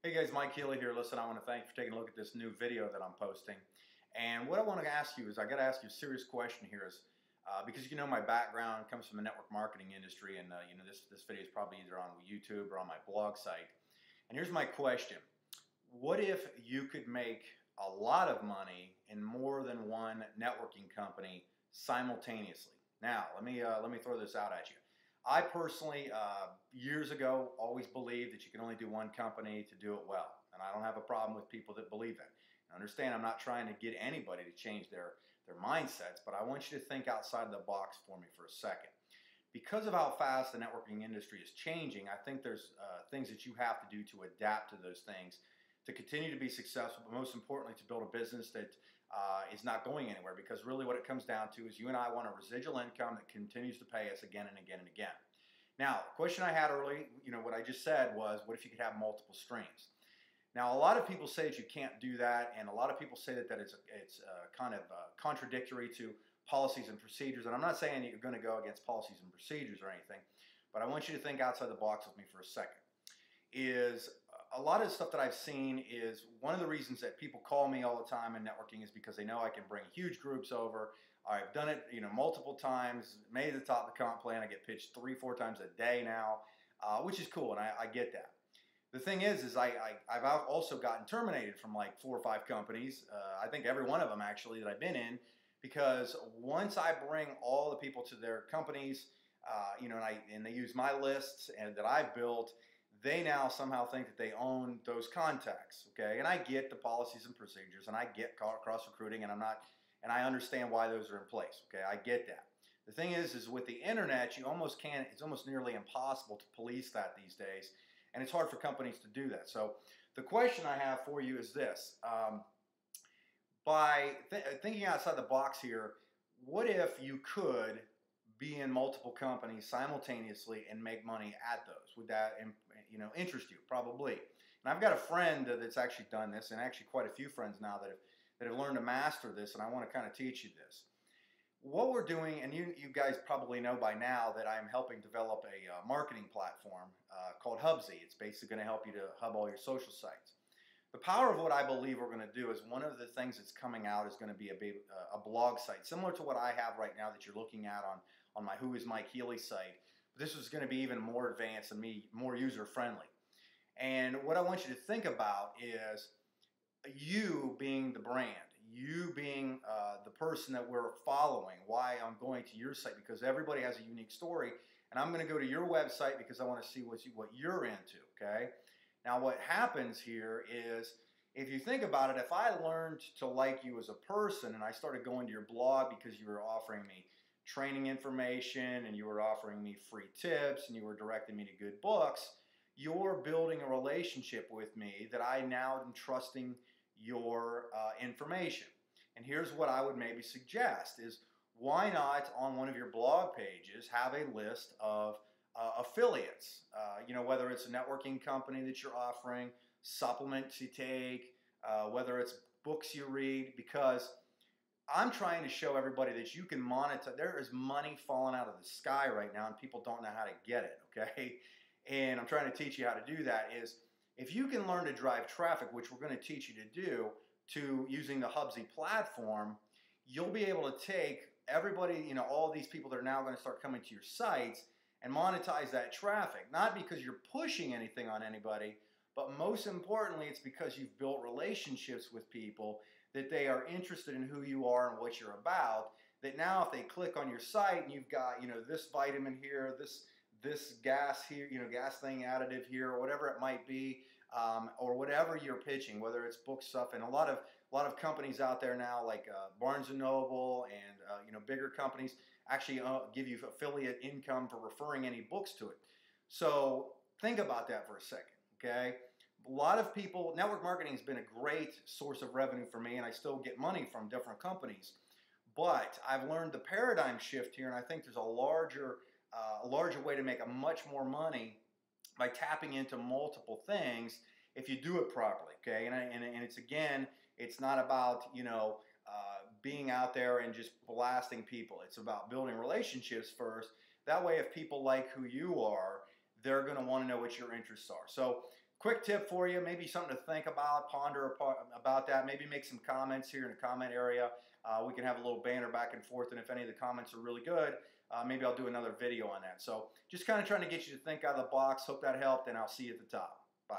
Hey guys, Mike Healy here. Listen, I want to thank you for taking a look at this new video that I'm posting. And what I want to ask you is, I got to ask you a serious question here is, because you know my background comes from the network marketing industry, and this video is probably either on YouTube or on my blog site. And here's my question. What if you could make a lot of money in more than one networking company simultaneously? Now, let me throw this out at you. I personally, years ago, always believed that you can only do one company to do it well. And I don't have a problem with people that believe that. Now, understand, I'm not trying to get anybody to change their mindsets, but I want you to think outside the box for me for a second. Because of how fast the networking industry is changing, I think there's things that you have to do to adapt to those things to continue to be successful, but most importantly, to build a business that is not going anywhere. Because really what it comes down to is you and I want a residual income that continues to pay us again and again and again. Now, the question I had early, what I just said was, what if you could have multiple streams? Now, a lot of people say that you can't do that, and a lot of people say that it's kind of contradictory to policies and procedures. And I'm not saying that you're going to go against policies and procedures or anything, but I want you to think outside the box with me for a second. Is a lot of the stuff that I've seen is one of the reasons that people call me all the time in networking is because they know I can bring huge groups over. I've done it, multiple times, made it to the top of the comp plan. I get pitched 3-4 times a day now, which is cool, and I get that. The thing is I've also gotten terminated from like 4 or 5 companies. I think every one of them actually that I've been in, because once I bring all the people to their companies, and they use my lists and that I've built, they now somehow think that they own those contacts, okay? And I get the policies and procedures, and I get cross recruiting, and I understand why those are in place, okay? I get that. The thing is with the internet, you almost can't. It's almost nearly impossible to police that these days, and it's hard for companies to do that. So the question I have for you is this: by thinking outside the box here, what if you could be in multiple companies simultaneously and make money at those? Would that interest you? Probably. And I've got a friend that's actually done this, and actually quite a few friends now that have learned to master this, and I want to kind of teach you this. What we're doing, and you guys probably know by now that I'm helping develop a marketing platform called Hubsy. It's basically going to help you to hub all your social sites. The power of what I believe we're going to do is one of the things that's coming out is going to be a blog site, similar to what I have right now that you're looking at on my Who is Mike Healy site. But this is going to be even more advanced and more user-friendly. And what I want you to think about is you being the brand, you being the person that we're following, why I'm going to your site, because everybody has a unique story, and I'm going to go to your website because I want to see what you're into, okay? Now what happens here is, if you think about it, if I learned to like you as a person and I started going to your blog because you were offering me training information and you were offering me free tips and you were directing me to good books, you're building a relationship with me that I now am trusting your information. And here's what I would maybe suggest is, why not on one of your blog pages have a list of affiliates, whether it's a networking company that you're offering, supplements you take, whether it's books you read, because I'm trying to show everybody that you can monetize. There is money falling out of the sky right now, and people don't know how to get it, okay? And I'm trying to teach you how to do that. Is if you can learn to drive traffic, which we're going to teach you to do, to using the Hubsy platform, you'll be able to take everybody, all these people that are now going to start coming to your sites and monetize that traffic. Not because you're pushing anything on anybody, but most importantly, it's because you've built relationships with people that they are interested in who you are and what you're about, that now if they click on your site and you've got, this vitamin here, this gas here, gas thing additive here, or whatever it might be, or whatever you're pitching, whether it's book stuff, and a lot of companies out there now, like Barnes & Noble and bigger companies, actually give you affiliate income for referring any books to it. So think about that for a second, okay? A lot of people, network marketing has been a great source of revenue for me, and I still get money from different companies. But I've learned the paradigm shift here, and I think there's a larger way to make much more money by tapping into multiple things if you do it properly, okay? And it's not about being out there and just blasting people. It's about building relationships first. That way, if people like who you are, they're going to want to know what your interests are. So quick tip for you, maybe something to think about, ponder about that, maybe make some comments here in the comment area. We can have a little banter back and forth, and if any of the comments are really good, maybe I'll do another video on that. So just kind of trying to get you to think out of the box. Hope that helped, and I'll see you at the top. Bye.